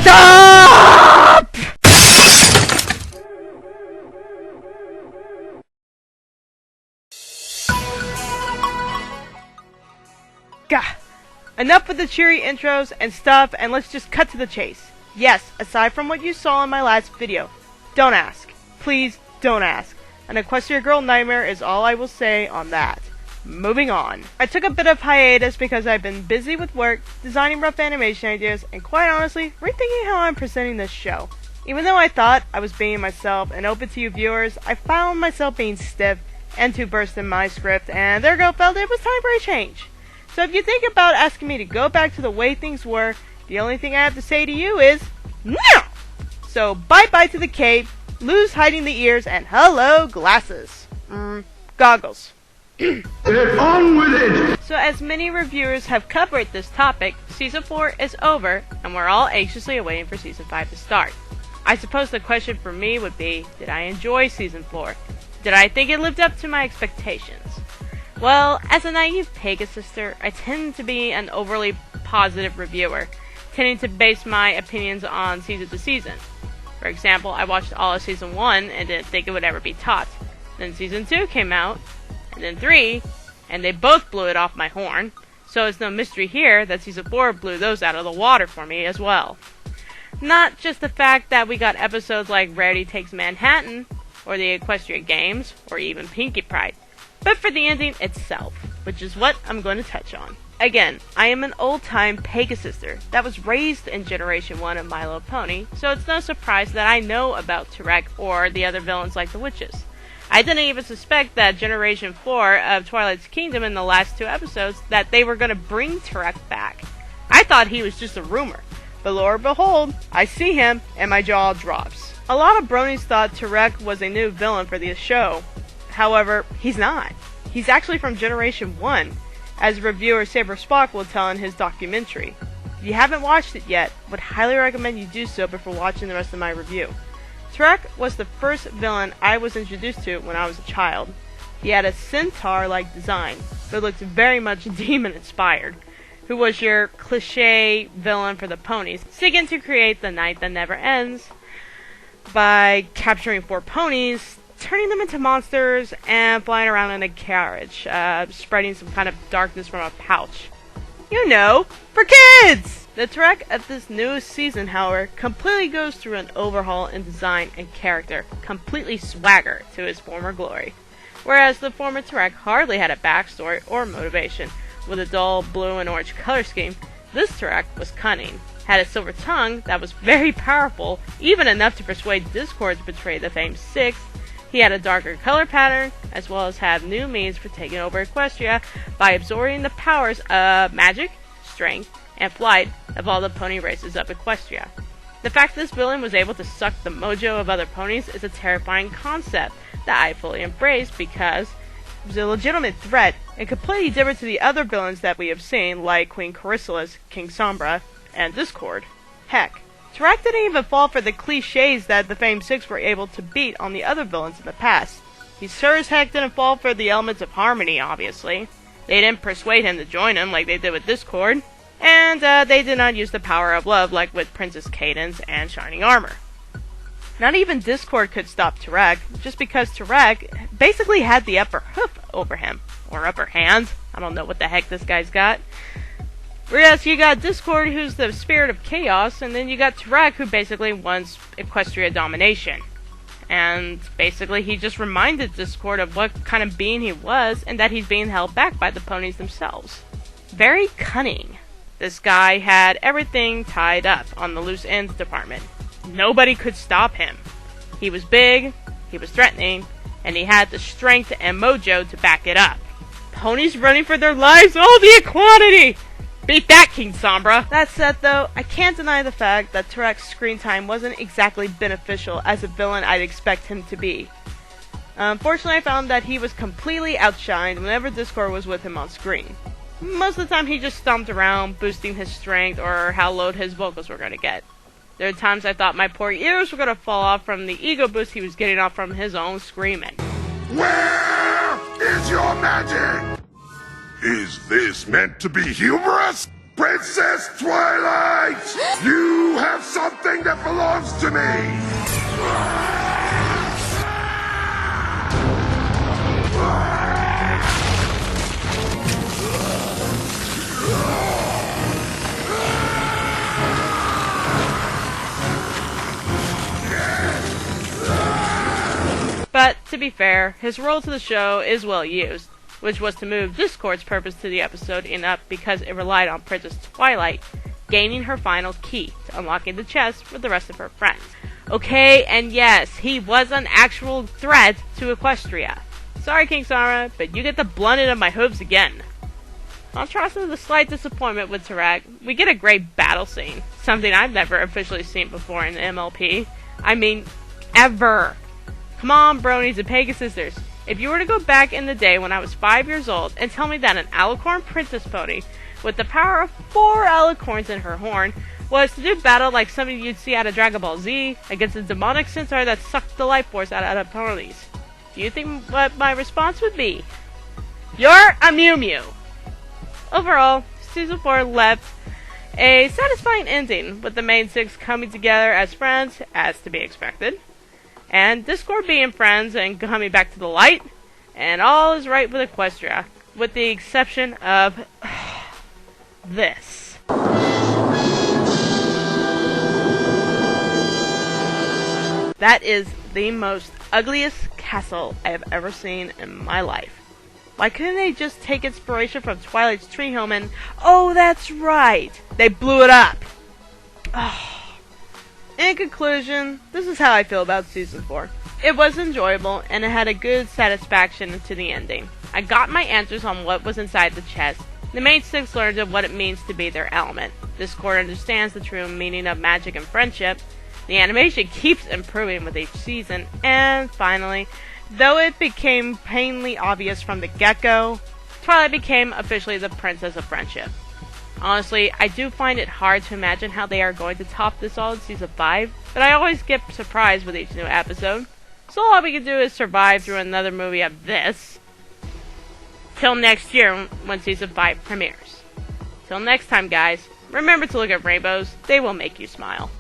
Stop! Gah! Enough with the cheery intros and stuff, and let's just cut to the chase. Yes, aside from what you saw in my last video, don't ask. Please don't ask. An Equestria Girl nightmare is all I will say on that. Moving on. I took a bit of hiatus because I've been busy with work, designing rough animation ideas, and quite honestly, rethinking how I'm presenting this show. Even though I thought I was being myself and open to you viewers, I found myself being stiff and too burst in my script, and there felt it was time for a change. So if you think about asking me to go back to the way things were, the only thing I have to say to you is, no! So bye-bye to the cape, lose hiding the ears, and hello glasses. Goggles. Get on with it! So as many reviewers have covered this topic, Season 4 is over, and we're all anxiously awaiting for Season 5 to start. I suppose the question for me would be, did I enjoy Season 4? Did I think it lived up to my expectations? Well, as a naive Pegasister, I tend to be an overly positive reviewer, tending to base my opinions on season to season. For example, I watched all of Season 1 and didn't think it would ever be taught. Then Season 2 came out, and then 3, and they both blew it off my horn, so it's no mystery here that Season 4 blew those out of the water for me as well. Not just the fact that we got episodes like Rarity Takes Manhattan, or the Equestria Games, or even Pinkie Pride, but for the ending itself, which is what I'm going to touch on. Again, I am an old-time Pegasister that was raised in Generation 1 of My Little Pony, so it's no surprise that I know about Tirek or the other villains like the witches. I didn't even suspect that Generation 4 of Twilight's Kingdom in the last 2 episodes that they were going to bring Tirek back. I thought he was just a rumor, but lo and behold, I see him and my jaw drops. A lot of bronies thought Tirek was a new villain for the show. However, he's not. He's actually from Generation 1, as reviewer Saber Spock will tell in his documentary. If you haven't watched it yet, would highly recommend you do so before watching the rest of my review. Tirek was the first villain I was introduced to when I was a child. He had a centaur-like design, but looked very much demon-inspired, who was your cliché villain for the ponies, seeking to create the night that never ends by capturing 4 ponies, turning them into monsters, and flying around in a carriage, spreading some kind of darkness from a pouch. You know, for kids! The Tirek of this newest season, however, completely goes through an overhaul in design and character, completely swagger to his former glory. Whereas the former Tirek hardly had a backstory or motivation, with a dull blue and orange color scheme, this Tirek was cunning, had a silver tongue that was very powerful, even enough to persuade Discord to betray the famed 6. He had a darker color pattern, as well as had new means for taking over Equestria by absorbing the powers of magic, strength, and flight of all the pony races of Equestria. The fact this villain was able to suck the mojo of other ponies is a terrifying concept that I fully embrace because it was a legitimate threat and completely different to the other villains that we have seen, like Queen Chrysalis, King Sombra, and Discord. Heck, Tirek didn't even fall for the cliches that the famed 6 were able to beat on the other villains in the past. He sure as heck didn't fall for the elements of harmony, obviously. They didn't persuade him to join him like they did with Discord, and they did not use the power of love like with Princess Cadence and Shining Armor. Not even Discord could stop Tirek, just because Tirek basically had the upper hoof over him, or upper hand. I don't know what the heck this guy's got. Whereas you got Discord, who's the spirit of chaos, and then you got Tirek, who basically wants Equestria domination. And basically he just reminded Discord of what kind of being he was, and that he's being held back by the ponies themselves. Very cunning. This guy had everything tied up on the loose ends department. Nobody could stop him. He was big, he was threatening, and he had the strength and mojo to back it up. Ponies running for their lives, oh, the equality! Beat that, King Sombra! That said, though, I can't deny the fact that Tirek's screen time wasn't exactly beneficial as a villain I'd expect him to be. Unfortunately, I found that he was completely outshined whenever Discord was with him on screen. Most of the time, he just stomped around, boosting his strength or how low his vocals were going to get. There are times I thought my poor ears were going to fall off from the ego boost he was getting off from his own screaming. Where is your magic? Is this meant to be humorous? Princess Twilight! You have something that belongs to me! But, to be fair, his role to the show is well used, which was to move Discord's purpose to the episode enough because it relied on Princess Twilight gaining her final key to unlocking the chest with the rest of her friends. Okay, and yes, he was an actual threat to Equestria. Sorry, King Sara, but you get the blunted of my hooves again. Contrast to the slight disappointment with Tirek, we get a great battle scene, something I've never officially seen before in MLP. I mean, ever. Come on, bronies and pagan sisters. If you were to go back in the day when I was 5 years old and tell me that an alicorn princess pony with the power of 4 alicorns in her horn was to do battle like something you'd see out of Dragon Ball Z against a demonic centaur that sucked the life force out of ponies, do you think what my response would be? You're a Mew Mew! Overall, Season 4 left a satisfying ending, with the main 6 coming together as friends, as to be expected, and Discord being friends and coming back to the light, and all is right with Equestria, with the exception of this. That is the most ugliest castle I have ever seen in my life. Why couldn't they just take inspiration from Twilight's tree home and, oh, that's right, they blew it up. In conclusion, this is how I feel about Season 4. It was enjoyable, and it had a good satisfaction to the ending. I got my answers on what was inside the chest. The main 6 learned of what it means to be their element. Discord understands the true meaning of magic and friendship. The animation keeps improving with each season, and finally, though it became painfully obvious from the get-go, Twilight became officially the princess of friendship. Honestly, I do find it hard to imagine how they are going to top this all in Season 5, but I always get surprised with each new episode, so all we can do is survive through another movie of this. Till next year, when Season 5 premieres. Till next time, guys, remember to look at rainbows, they will make you smile.